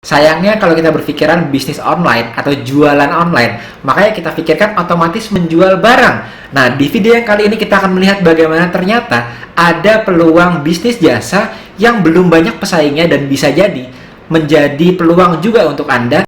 Sayangnya kalau kita berpikiran bisnis online atau jualan online, makanya kita pikirkan otomatis menjual barang. Nah, di video yang kali ini kita akan melihat bagaimana ternyata ada peluang bisnis jasa yang belum banyak pesaingnya dan bisa jadi menjadi peluang juga untuk Anda.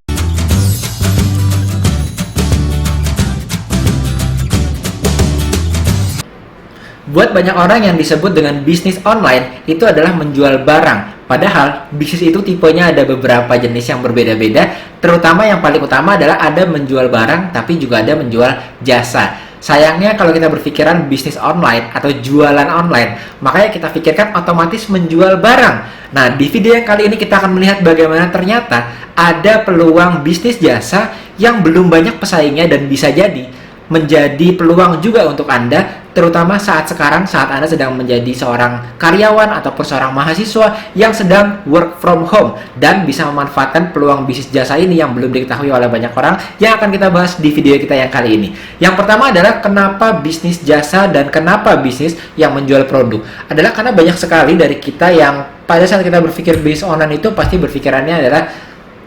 Buat banyak orang yang disebut dengan bisnis online, itu adalah menjual barang. Padahal, bisnis itu tipenya ada beberapa jenis yang berbeda-beda, terutama yang paling utama adalah ada menjual barang, tapi juga ada menjual jasa. Sayangnya kalau kita berpikiran bisnis online atau jualan online, makanya kita pikirkan otomatis menjual barang. Nah, di video yang kali ini kita akan melihat bagaimana ternyata ada peluang bisnis jasa yang belum banyak pesaingnya dan bisa jadi menjadi peluang juga untuk Anda, terutama saat Anda sedang menjadi seorang karyawan ataupun seorang mahasiswa yang sedang work from home dan bisa memanfaatkan peluang bisnis jasa ini yang belum diketahui oleh banyak orang, yang akan kita bahas di video kita yang kali ini. Yang pertama adalah kenapa bisnis jasa dan kenapa bisnis yang menjual produk. Adalah karena banyak sekali dari kita yang pada saat kita berpikir bisnis online itu pasti berpikirannya adalah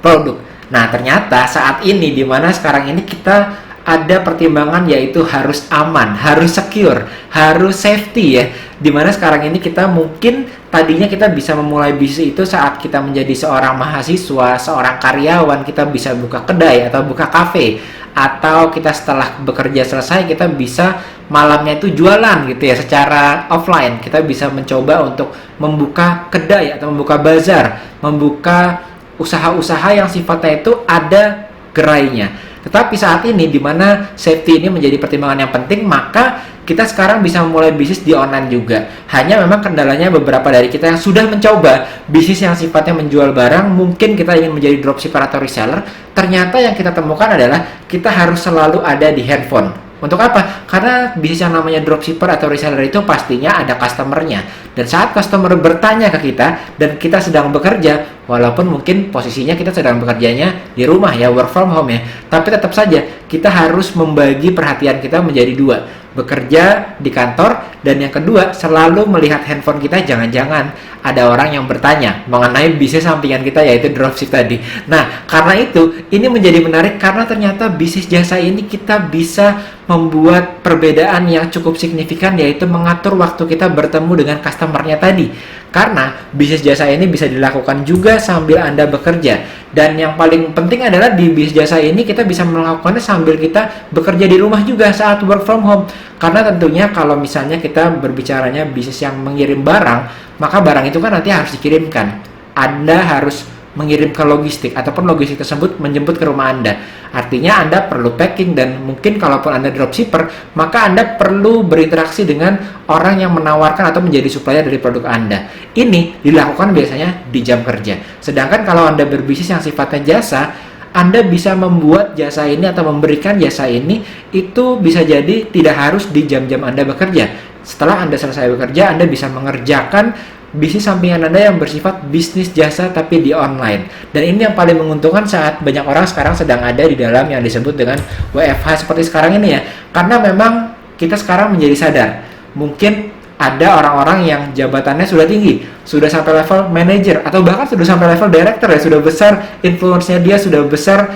produk. Nah, ternyata saat ini, di mana sekarang ini kita ada pertimbangan, yaitu harus aman, harus secure, harus safety ya. Dimana sekarang ini kita mungkin tadinya kita bisa memulai bisnis itu saat kita menjadi seorang mahasiswa, seorang karyawan, kita bisa buka kedai atau buka kafe, atau kita setelah bekerja selesai kita bisa malamnya itu jualan gitu ya, secara offline. Kita bisa mencoba untuk membuka kedai atau membuka bazar, membuka usaha-usaha yang sifatnya itu ada gerainya. Tetapi saat ini, di mana safety ini menjadi pertimbangan yang penting, maka kita sekarang bisa memulai bisnis di online juga. Hanya memang kendalanya beberapa dari kita yang sudah mencoba bisnis yang sifatnya menjual barang, mungkin kita ingin menjadi dropshipper atau reseller, ternyata yang kita temukan adalah kita harus selalu ada di handphone. Untuk apa? Karena bisnis yang namanya dropshipper atau reseller itu pastinya ada customer-nya. Dan saat customer bertanya ke kita dan kita sedang bekerja, walaupun mungkin posisinya kita sedang bekerjanya di rumah ya, work from home ya, tapi tetap saja kita harus membagi perhatian kita menjadi dua. Bekerja di kantor, dan yang kedua selalu melihat handphone kita, jangan-jangan ada orang yang bertanya mengenai bisnis sampingan kita, yaitu dropship tadi. Nah, karena itu ini menjadi menarik karena ternyata bisnis jasa ini kita bisa membuat perbedaan yang cukup signifikan, yaitu mengatur waktu kita bertemu dengan customer-nya tadi. Karena bisnis jasa ini bisa dilakukan juga sambil Anda bekerja. Dan yang paling penting adalah di bisnis jasa ini kita bisa melakukannya sambil kita bekerja di rumah juga saat work from home. Karena tentunya kalau misalnya kita berbicaranya bisnis yang mengirim barang, maka barang itu kan nanti harus dikirimkan. Anda harus mengirim ke logistik, ataupun logistik tersebut menjemput ke rumah Anda. Artinya Anda perlu packing, dan mungkin kalaupun Anda dropshipper, maka Anda perlu berinteraksi dengan orang yang menawarkan atau menjadi supplier dari produk Anda. Ini dilakukan biasanya di jam kerja. Sedangkan kalau Anda berbisnis yang sifatnya jasa, Anda bisa membuat jasa ini atau memberikan jasa ini itu bisa jadi tidak harus di jam-jam Anda bekerja. Setelah Anda selesai bekerja, Anda bisa mengerjakan bisnis sampingan Anda yang bersifat bisnis jasa tapi di online. Dan ini yang paling menguntungkan saat banyak orang sekarang sedang ada di dalam yang disebut dengan WFH seperti sekarang ini ya. Karena memang kita sekarang menjadi sadar, mungkin ada orang-orang yang jabatannya sudah tinggi, sudah sampai level manager, atau bahkan sudah sampai level director ya, sudah besar influence-nya dia, sudah besar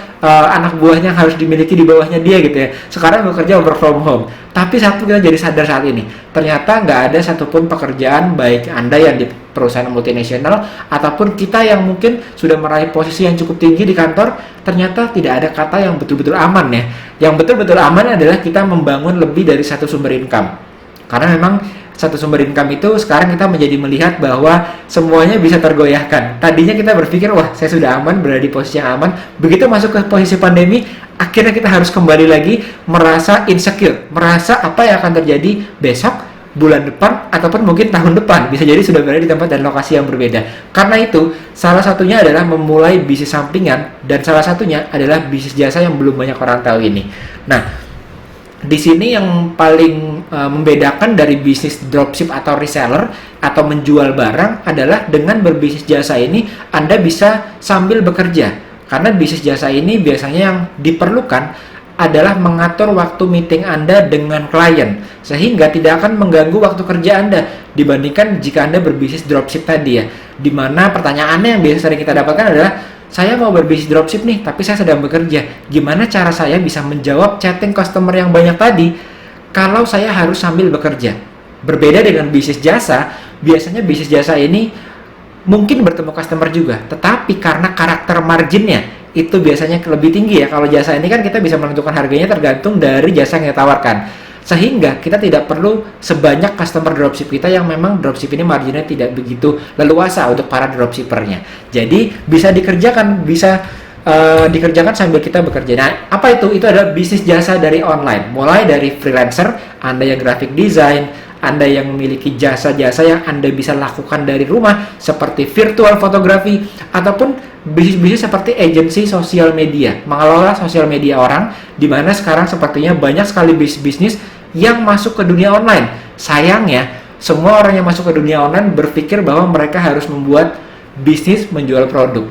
anak buahnya harus dimiliki di bawahnya dia gitu ya. Sekarang bekerja work from home. Tapi satu kita jadi sadar saat ini, ternyata nggak ada satupun pekerjaan, baik Anda yang di perusahaan multinasional ataupun kita yang mungkin sudah meraih posisi yang cukup tinggi di kantor, ternyata tidak ada kata yang betul-betul aman ya. Yang betul-betul aman adalah kita membangun lebih dari satu sumber income. Karena memang satu sumber income itu sekarang kita menjadi melihat bahwa semuanya bisa tergoyahkan. Tadinya kita berpikir, wah saya sudah aman, berada di posisi yang aman. Begitu masuk ke posisi pandemi, akhirnya kita harus kembali lagi merasa insecure, merasa apa yang akan terjadi besok, bulan depan, ataupun mungkin tahun depan. Bisa jadi sudah berada di tempat dan lokasi yang berbeda. Karena itu, salah satunya adalah memulai bisnis sampingan, dan salah satunya adalah bisnis jasa yang belum banyak orang tahu ini. Nah, di sini yang paling membedakan dari bisnis dropship atau reseller atau menjual barang adalah dengan berbisnis jasa ini Anda bisa sambil bekerja. Karena bisnis jasa ini biasanya yang diperlukan adalah mengatur waktu meeting Anda dengan klien, sehingga tidak akan mengganggu waktu kerja Anda dibandingkan jika Anda berbisnis dropship tadi ya. Dimana pertanyaannya yang biasa sering kita dapatkan adalah, saya mau berbisnis dropship nih, tapi saya sedang bekerja. Gimana cara saya bisa menjawab chatting customer yang banyak tadi kalau saya harus sambil bekerja? Berbeda dengan bisnis jasa, biasanya bisnis jasa ini mungkin bertemu customer juga, tetapi karena karakter marginnya itu biasanya lebih tinggi ya. Kalau jasa ini kan kita bisa menentukan harganya tergantung dari jasa yang kita tawarkan, sehingga kita tidak perlu sebanyak customer dropship kita yang memang dropship ini marginnya tidak begitu leluasa untuk para dropshippernya. Jadi bisa dikerjakan sambil kita bekerja. Nah, apa itu? Itu adalah bisnis jasa dari online. Mulai dari freelancer, Anda yang graphic design, Anda yang memiliki jasa-jasa yang Anda bisa lakukan dari rumah seperti virtual fotografi, ataupun bisnis-bisnis seperti agensi sosial media, mengelola sosial media orang, di mana sekarang sepertinya banyak sekali bisnis yang masuk ke dunia online. Sayangnya, semua orang yang masuk ke dunia online berpikir bahwa mereka harus membuat bisnis menjual produk.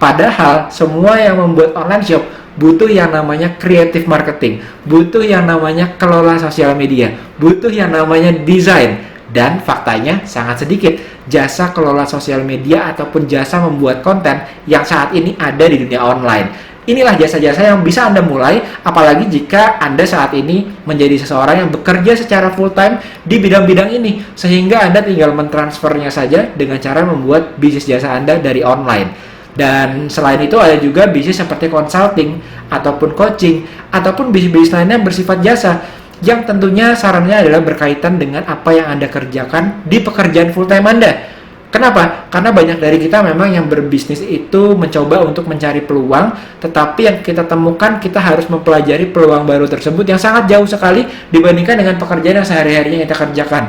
Padahal semua yang membuat online shop butuh yang namanya creative marketing, butuh yang namanya kelola sosial media, butuh yang namanya desain. Dan faktanya sangat sedikit jasa kelola sosial media ataupun jasa membuat konten yang saat ini ada di dunia online. Inilah jasa-jasa yang bisa Anda mulai, apalagi jika Anda saat ini menjadi seseorang yang bekerja secara full time di bidang-bidang ini, sehingga Anda tinggal mentransfernya saja dengan cara membuat bisnis jasa Anda dari online. Dan selain itu ada juga bisnis seperti consulting ataupun coaching ataupun bisnis-bisnis lainnya yang bersifat jasa, yang tentunya sarannya adalah berkaitan dengan apa yang Anda kerjakan di pekerjaan full time Anda. Kenapa? Karena banyak dari kita memang yang berbisnis itu mencoba untuk mencari peluang, tetapi yang kita temukan kita harus mempelajari peluang baru tersebut yang sangat jauh sekali dibandingkan dengan pekerjaan yang sehari-harinya kita kerjakan.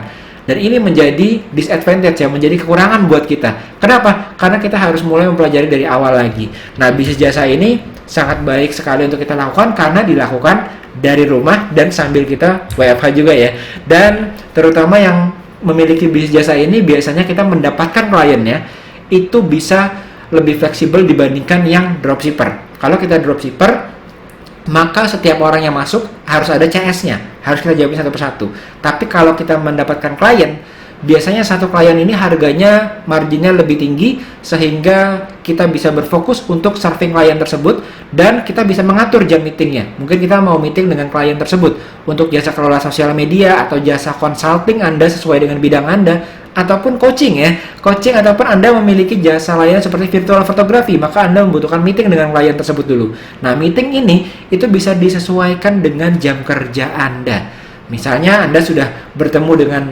Dan ini menjadi disadvantage ya, menjadi kekurangan buat kita. Kenapa? Karena kita harus mulai mempelajari dari awal lagi. Nah, bisnis jasa ini sangat baik sekali untuk kita lakukan karena dilakukan dari rumah dan sambil kita WFH juga ya. Dan terutama yang memiliki bisnis jasa ini biasanya kita mendapatkan kliennya itu bisa lebih fleksibel dibandingkan yang dropshipper. Kalau kita dropshipper, maka setiap orang yang masuk harus ada CS-nya, harus kita jawabin satu persatu. Tapi kalau kita mendapatkan klien, biasanya satu klien ini harganya marginnya lebih tinggi, sehingga kita bisa berfokus untuk serving klien tersebut dan kita bisa mengatur jam meetingnya. Mungkin kita mau meeting dengan klien tersebut untuk jasa kelola sosial media atau jasa consulting Anda sesuai dengan bidang Anda, ataupun coaching ya, coaching ataupun Anda memiliki jasa layanan seperti virtual fotografi, maka Anda membutuhkan meeting dengan klien tersebut dulu. Nah, meeting ini itu bisa disesuaikan dengan jam kerja Anda. Misalnya Anda sudah bertemu dengan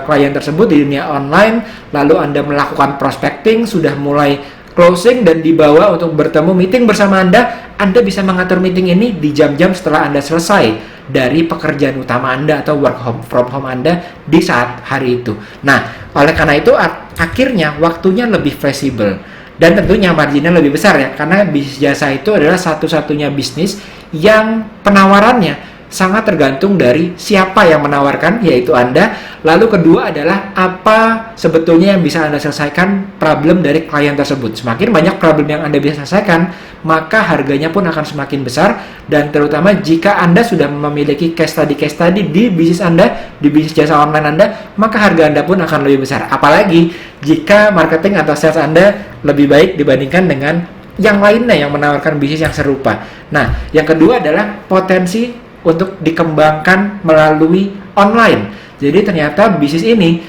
klien tersebut di dunia online, lalu Anda melakukan prospecting, sudah mulai closing dan dibawa untuk bertemu meeting bersama Anda bisa mengatur meeting ini di jam-jam setelah Anda selesai dari pekerjaan utama Anda atau work from home Anda di saat hari itu. Nah, oleh karena itu akhirnya waktunya lebih fleksibel dan tentunya marginnya lebih besar ya, karena bisnis jasa itu adalah satu-satunya bisnis yang penawarannya sangat tergantung dari siapa yang menawarkan, yaitu Anda. Lalu kedua adalah apa sebetulnya yang bisa Anda selesaikan problem dari klien tersebut. Semakin banyak problem yang Anda bisa selesaikan, maka harganya pun akan semakin besar. Dan terutama jika Anda sudah memiliki case study di bisnis Anda, di bisnis jasa online Anda, maka harga Anda pun akan lebih besar. Apalagi jika marketing atau sales Anda lebih baik dibandingkan dengan yang lainnya yang menawarkan bisnis yang serupa. Nah, yang kedua adalah potensi untuk dikembangkan melalui online. Jadi ternyata bisnis ini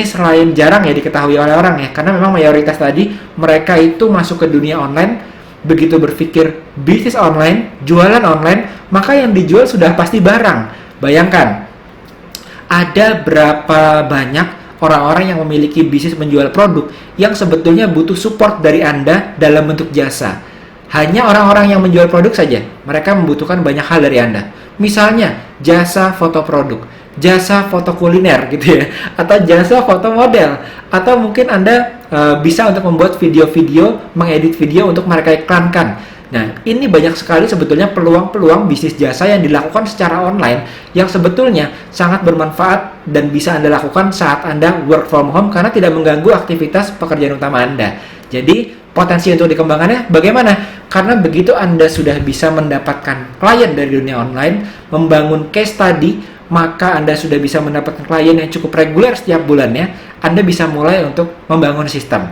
selain jarang ya diketahui oleh orang ya, karena memang mayoritas tadi mereka itu masuk ke dunia online, begitu berpikir bisnis online, jualan online, maka yang dijual sudah pasti barang. Bayangkan, ada berapa banyak orang-orang yang memiliki bisnis menjual produk yang sebetulnya butuh support dari Anda dalam bentuk jasa. Hanya orang-orang yang menjual produk saja, mereka membutuhkan banyak hal dari Anda. Misalnya, jasa foto produk, jasa foto kuliner gitu ya, atau jasa foto model, atau mungkin Anda bisa untuk membuat video-video, mengedit video untuk mereka iklankan. Nah, ini banyak sekali sebetulnya peluang-peluang bisnis jasa yang dilakukan secara online yang sebetulnya sangat bermanfaat dan bisa Anda lakukan saat Anda work from home karena tidak mengganggu aktivitas pekerjaan utama Anda. Jadi, potensi untuk dikembangkannya bagaimana? Karena begitu Anda sudah bisa mendapatkan klien dari dunia online, membangun case study, maka Anda sudah bisa mendapatkan klien yang cukup reguler setiap bulannya, Anda bisa mulai untuk membangun sistem.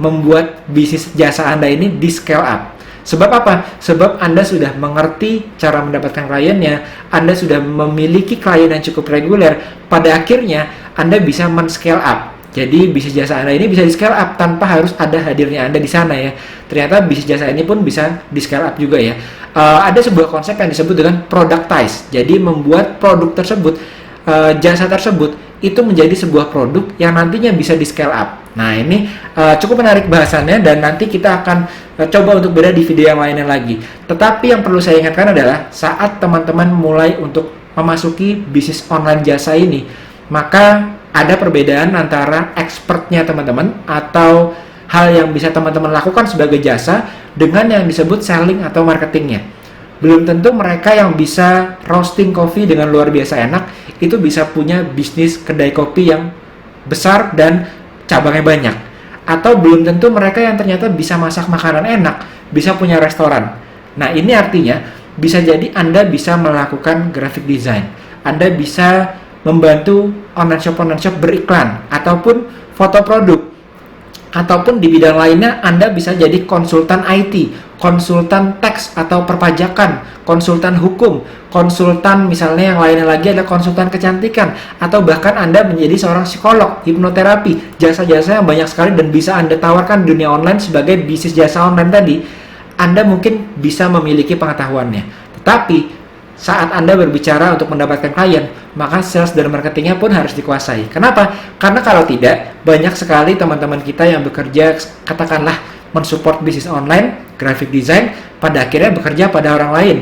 membuat bisnis jasa Anda ini di scale up. Sebab apa? Sebab Anda sudah mengerti cara mendapatkan kliennya, Anda sudah memiliki klien yang cukup reguler, pada akhirnya Anda bisa men-scale up. Jadi bisnis jasa Anda ini bisa di-scale up tanpa harus ada hadirnya Anda di sana ya. Ternyata bisnis jasa ini pun bisa di-scale up juga ya. Ada sebuah konsep yang disebut dengan productize. Jadi membuat produk tersebut, jasa tersebut itu menjadi sebuah produk yang nantinya bisa di-scale up. Nah ini cukup menarik bahasannya dan nanti kita akan coba untuk beda di video yang lainnya lagi. Tetapi yang perlu saya ingatkan adalah saat teman-teman mulai untuk memasuki bisnis online jasa ini, maka ada perbedaan antara expertnya teman-teman atau hal yang bisa teman-teman lakukan sebagai jasa dengan yang disebut selling atau marketingnya. Belum tentu mereka yang bisa roasting kopi dengan luar biasa enak itu bisa punya bisnis kedai kopi yang besar dan cabangnya banyak. Atau belum tentu mereka yang ternyata bisa masak makanan enak bisa punya restoran. Nah ini artinya bisa jadi Anda bisa melakukan graphic design, Anda bisa membantu online shop beriklan ataupun foto produk, ataupun di bidang lainnya Anda bisa jadi konsultan IT, konsultan teks atau perpajakan, konsultan hukum, konsultan misalnya yang lainnya lagi ada konsultan kecantikan, atau bahkan Anda menjadi seorang psikolog, hipnoterapi, jasa-jasa yang banyak sekali dan bisa Anda tawarkan di dunia online sebagai bisnis jasa online tadi. Anda mungkin bisa memiliki pengetahuannya, tetapi saat Anda berbicara untuk mendapatkan klien, maka sales dan marketingnya pun harus dikuasai. Kenapa? Karena kalau tidak, banyak sekali teman-teman kita yang bekerja, katakanlah mensupport bisnis online, graphic design, pada akhirnya bekerja pada orang lain.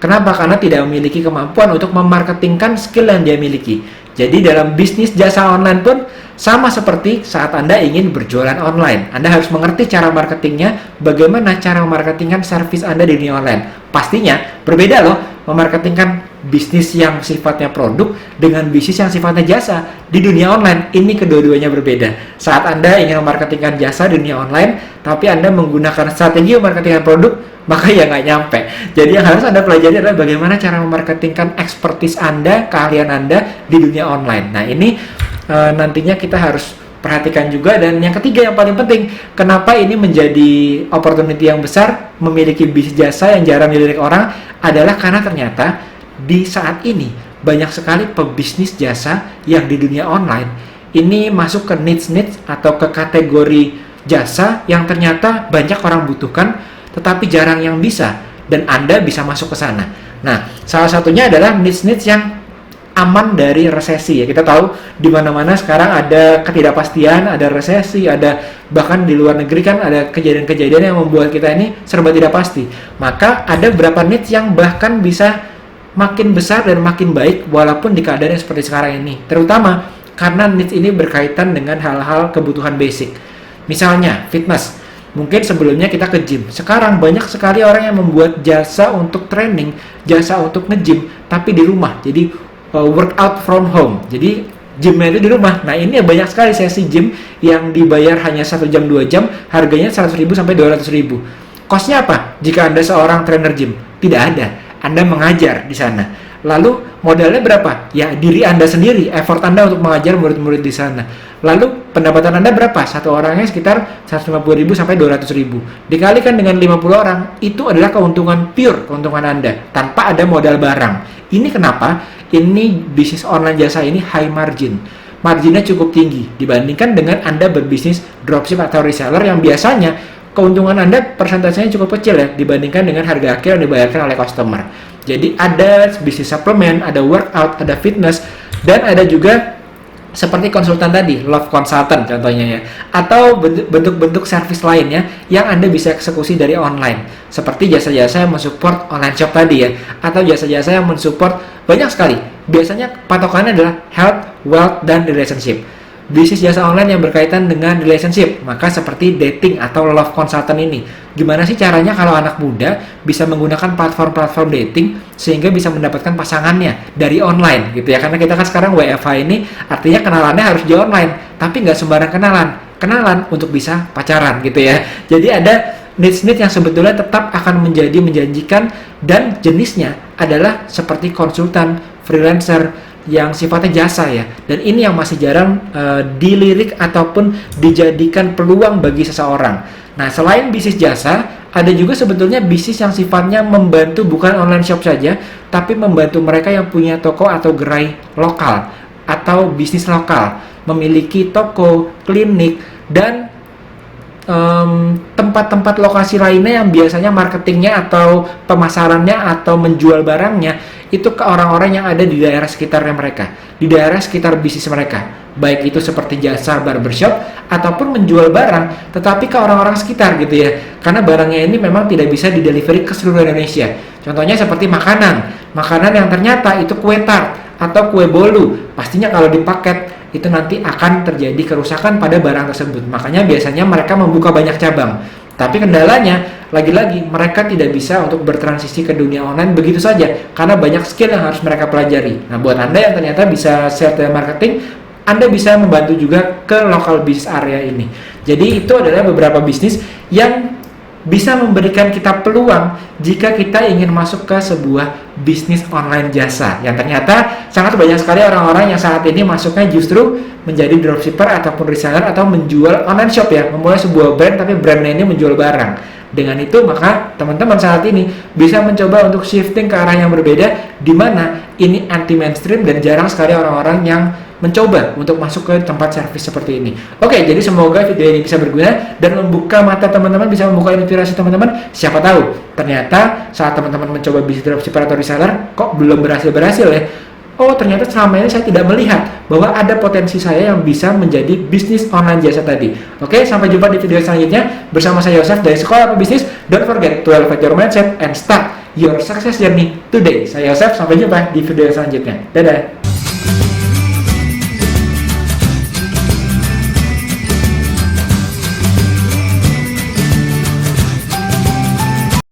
Kenapa? Karena tidak memiliki kemampuan untuk memarketingkan skill yang dia miliki. Jadi dalam bisnis jasa online pun sama seperti saat Anda ingin berjualan online. Anda harus mengerti cara marketingnya, bagaimana cara memarketingkan servis Anda di dunia online. Pastinya berbeda loh memarketingkan bisnis yang sifatnya produk dengan bisnis yang sifatnya jasa di dunia online. Ini kedua-duanya berbeda. Saat Anda ingin memarketingkan jasa di dunia online, tapi Anda menggunakan strategi memarketingkan produk, maka ya nggak nyampe. Jadi yang harus Anda pelajari adalah bagaimana cara memarketingkan expertise Anda, keahlian Anda di dunia online. Nah ini nantinya kita harus perhatikan juga. Dan yang ketiga yang paling penting, kenapa ini menjadi opportunity yang besar memiliki bisnis jasa yang jarang dilirik orang, adalah karena ternyata di saat ini banyak sekali pebisnis jasa yang di dunia online ini masuk ke niche atau ke kategori jasa yang ternyata banyak orang butuhkan tetapi jarang yang bisa, dan Anda bisa masuk ke sana. Nah, salah satunya adalah niche yang aman dari resesi ya. Kita tahu di mana-mana sekarang ada ketidakpastian, ada resesi, ada bahkan di luar negeri kan ada kejadian-kejadian yang membuat kita ini serba tidak pasti. Maka ada beberapa niche yang bahkan bisa makin besar dan makin baik walaupun di keadaan yang seperti sekarang ini. Terutama karena niche ini berkaitan dengan hal-hal kebutuhan basic. Misalnya fitness. Mungkin sebelumnya kita ke gym. Sekarang banyak sekali orang yang membuat jasa untuk training, jasa untuk nge-gym tapi di rumah. Jadi workout from home. Jadi gymnya itu di rumah. Nah ini banyak sekali sesi gym yang dibayar hanya 1 jam 2 jam, harganya 100.000 sampai 200.000. Kosnya apa? Jika Anda seorang trainer gym, tidak ada. Anda mengajar di sana. Lalu modalnya berapa? Ya diri Anda sendiri, effort Anda untuk mengajar murid-murid di sana. Lalu pendapatan Anda berapa? Satu orangnya sekitar 150.000 sampai 200.000. Dikalikan dengan 50 orang, itu adalah keuntungan pure, keuntungan Anda tanpa ada modal barang. Ini kenapa? Ini bisnis online jasa ini high margin. Marginnya cukup tinggi dibandingkan dengan Anda berbisnis dropship atau reseller yang biasanya keuntungan Anda persentasenya cukup kecil ya dibandingkan dengan harga akhir yang dibayarkan oleh customer. Jadi ada bisnis suplemen, ada workout, ada fitness, dan ada juga seperti konsultan tadi, love consultant contohnya ya, atau bentuk-bentuk service lainnya yang Anda bisa eksekusi dari online, seperti jasa-jasa yang mensupport online shop tadi ya, atau jasa-jasa yang mensupport banyak sekali. Biasanya patokannya adalah health, wealth, dan relationship. Bisnis jasa online yang berkaitan dengan relationship, maka seperti dating atau love consultant ini. Gimana sih caranya kalau anak muda bisa menggunakan platform-platform dating sehingga bisa mendapatkan pasangannya dari online gitu ya. Karena kita kan sekarang WFH ini artinya kenalannya harus di online, tapi nggak sembarang kenalan untuk bisa pacaran gitu ya. Jadi ada niche yang sebetulnya tetap akan menjadi menjanjikan, dan jenisnya adalah seperti konsultan, freelancer, yang sifatnya jasa ya. Dan ini yang masih jarang dilirik ataupun dijadikan peluang bagi seseorang. Nah, selain bisnis jasa, ada juga sebetulnya bisnis yang sifatnya membantu, bukan online shop saja, tapi membantu mereka yang punya toko atau gerai lokal atau bisnis lokal, memiliki toko, klinik, dan tempat-tempat lokasi lainnya yang biasanya marketingnya atau pemasarannya atau menjual barangnya itu ke orang-orang yang ada di daerah sekitarnya mereka, di daerah sekitar bisnis mereka, baik itu seperti jasa barbershop ataupun menjual barang tetapi ke orang-orang sekitar gitu ya, karena barangnya ini memang tidak bisa didelivery ke seluruh Indonesia. Contohnya seperti makanan yang ternyata itu kue tart atau kue bolu, pastinya kalau dipaket itu nanti akan terjadi kerusakan pada barang tersebut. Makanya biasanya mereka membuka banyak cabang. Tapi kendalanya, lagi-lagi mereka tidak bisa untuk bertransisi ke dunia online begitu saja, karena banyak skill yang harus mereka pelajari. Nah, buat Anda yang ternyata bisa share marketing, Anda bisa membantu juga ke local business area ini. Jadi itu adalah beberapa bisnis yang bisa memberikan kita peluang jika kita ingin masuk ke sebuah bisnis online jasa, yang ternyata sangat banyak sekali orang-orang yang saat ini masuknya justru menjadi dropshipper ataupun reseller atau menjual online shop ya, memulai sebuah brand tapi brandnya ini menjual barang. Dengan itu maka teman-teman saat ini bisa mencoba untuk shifting ke arah yang berbeda, di mana ini anti mainstream dan jarang sekali orang-orang yang mencoba untuk masuk ke tempat servis seperti ini. Oke, jadi semoga video ini bisa berguna dan membuka mata teman-teman, bisa membuka inspirasi teman-teman. Siapa tahu ternyata saat teman-teman mencoba bisnis dropshipper atau reseller kok belum berhasil ya. Oh, ternyata selama ini saya tidak melihat bahwa ada potensi saya yang bisa menjadi bisnis online jasa tadi. Oke, sampai jumpa di video selanjutnya bersama saya Yosef dari Sekolah Pebisnis. Don't forget to elevate your mindset and start your success journey today. Saya Yosef, sampai jumpa di video selanjutnya. Dadah.